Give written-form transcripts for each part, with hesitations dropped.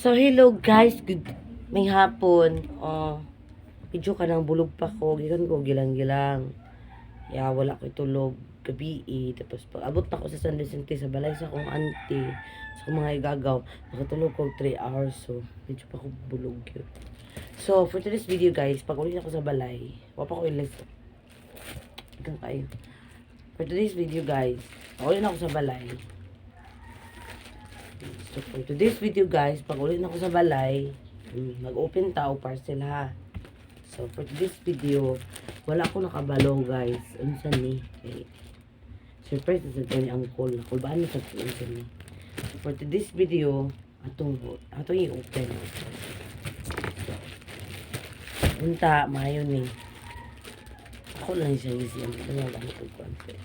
So, hello guys. Good may hapon. Video ka ng bulog pa ko. Gikan ko, gilang-gilang. Wala ko itulog gabi Tapos, pag abot na ko sa San Vicente, sa balay sa akong auntie, sa akong mga igagaw, nakatulog ko 3 hours. So, medyo pa ko bulog yun. So, for today's video guys, pag ulit ako sa balay, wapa ko ilis. Hanggang kayo. For today's video guys, pag ulit ako sa balay, so for today's video guys, pag ulit na ako sa balay, mag-open tao parcel ha. So for today's video, wala ako nakabalo guys. Unsa ni? Okay. Surprise sa gani ang call. Kulbaan sa unsa ni. For today's video, atong i-open. Unta maayo ni. Ako lang siya isi ang ano ko konti.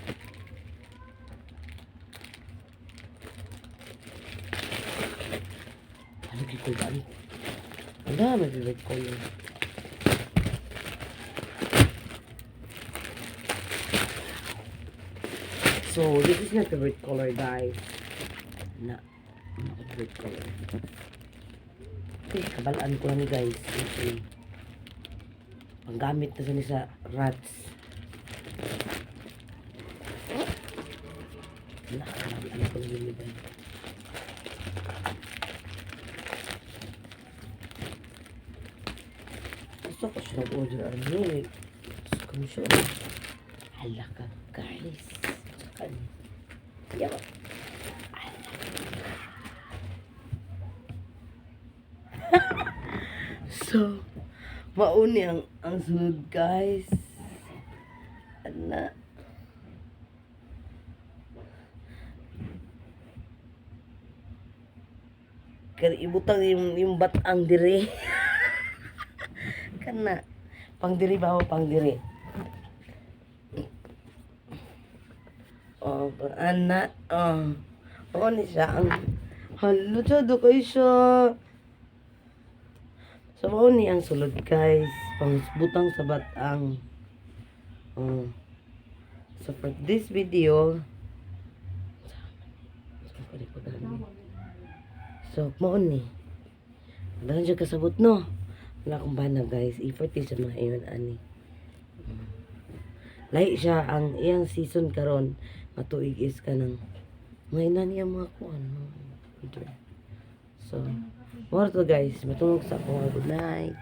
Lagi ko ba? Ang dami favorite color. So, this is my favorite color, guys. Na favorite color. Okay, kabalaan ko lang ni guys. Okay. Panggamit na sa rats. Kabalaan ko lang ni guys. Gusto ko siya nag-order ano gusto ko siya. Hala ka guys. Yaw. So, mauni ang sunod guys. Ana. Kaya ibutang yung batang dire. Kana pang diri ba pang diri? Ana ni siya ang halo siya do kay siya. So ni ang sulod guys, pang butang sa batang. So for this video, so mo ni dahil siya kasabot no. Wala akong bana guys. Effort din sa mga iyon ani. Lahi siya ang iyang season karon matuig is ka ng mga ina niya mga kuan. So, more to guys. Matulog sa ako. Good night.